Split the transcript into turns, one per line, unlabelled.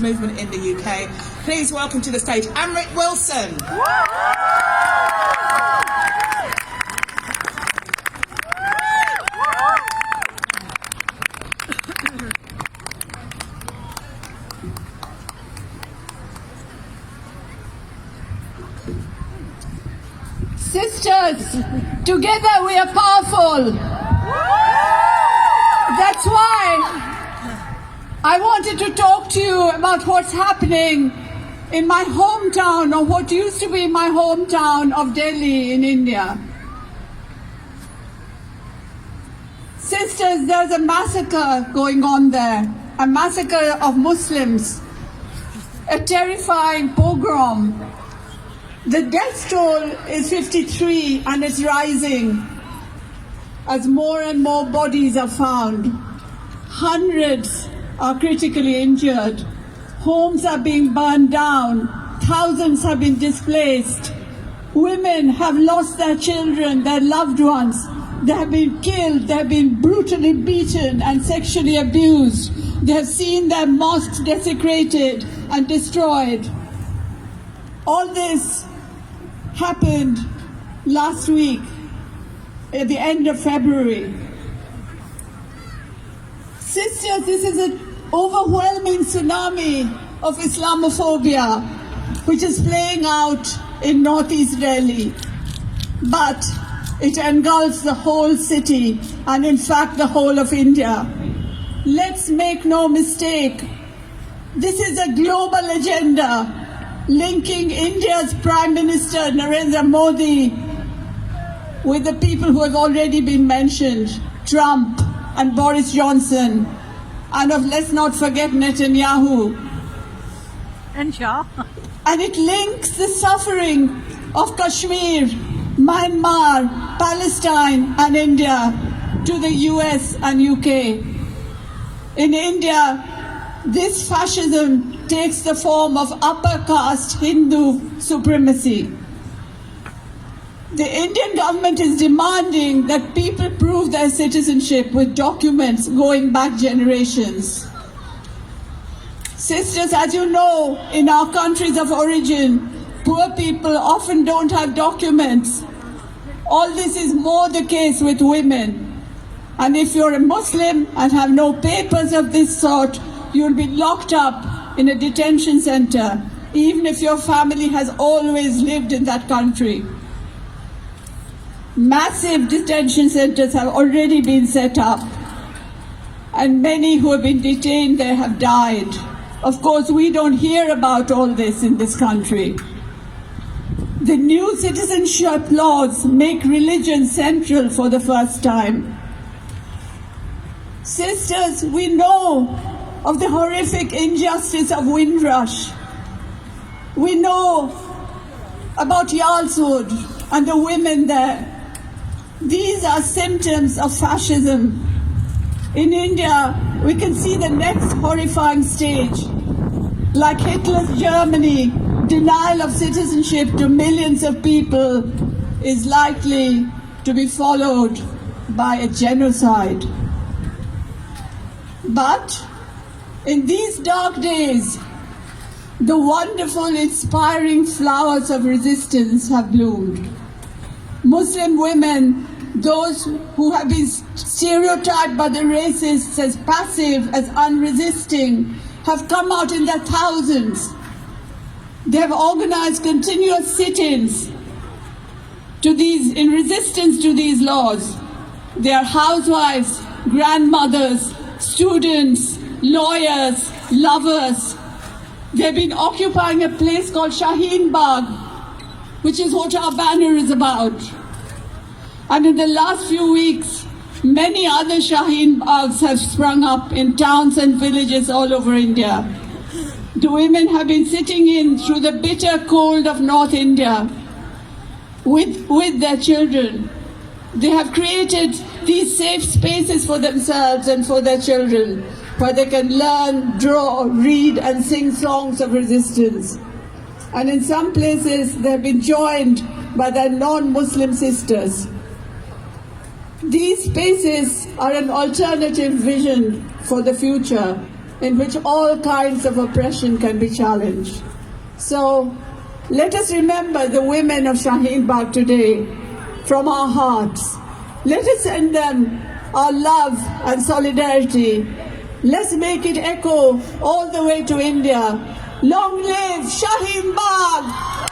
movement in the UK. Please welcome to the stage Amrit Wilson.
Sisters, together we are powerful. That's why I wanted to talk to you about what's happening in my hometown, or what used to be my hometown of Delhi in India. Sisters, there's a massacre going on there, a massacre of Muslims, a terrifying pogrom. The death toll is 53 and it's rising as more and more bodies are found. Hundreds are critically injured. Homes are being burned down. Thousands have been displaced. Women have lost their children, their loved ones. They have been killed. They have been brutally beaten and sexually abused. They have seen their mosques desecrated and destroyed. All this happened last week, at the end of February. Sisters, this is an overwhelming tsunami of Islamophobia which is playing out in northeast Delhi. But it engulfs the whole city and in fact the whole of India. Let's make no mistake, this is a global agenda linking India's Prime Minister Narendra Modi with the people who have already been mentioned, Trump and Boris Johnson, and let's not forget Netanyahu.
And Shah.
And it links the suffering of Kashmir, Myanmar, Palestine and India to the US and UK. In India, this fascism takes the form of upper caste Hindu supremacy. The Indian government is demanding that people prove their citizenship with documents going back generations. Sisters, as you know, in our countries of origin, poor people often don't have documents. All this is more the case with women. And if you're a Muslim and have no papers of this sort, you'll be locked up in a detention center, even if your family has always lived in that country. Massive detention centers have already been set up, and many who have been detained there have died. Of course, we don't hear about all this in this country. The new citizenship laws make religion central for the first time. Sisters, we know of the horrific injustice of Windrush. We know about Yalswood and the women there. These are symptoms of fascism. In India, we can see the next horrifying stage. Like Hitler's Germany, denial of citizenship to millions of people is likely to be followed by a genocide. But in these dark days, the wonderful, inspiring flowers of resistance have bloomed. Muslim women, those who have been stereotyped by the racists as passive, as unresisting, have come out in their thousands. They have organized continuous sit-ins in resistance to these laws. They are housewives, grandmothers, students, lawyers, lovers. They've been occupying a place called Shaheen Bagh, which is what our banner is about. And in the last few weeks, many other Shaheen Baghs have sprung up in towns and villages all over India. The women have been sitting in through the bitter cold of North India with their children. They have created these safe spaces for themselves and for their children, where they can learn, draw, read and sing songs of resistance. And in some places, they have been joined by their non-Muslim sisters. These spaces are an alternative vision for the future. in which all kinds of oppression can be challenged. So let us remember the women of Shaheen Bagh today from our hearts. Let us send them our love and solidarity. Let's make it echo all the way to India. Long live Shaheen Bagh!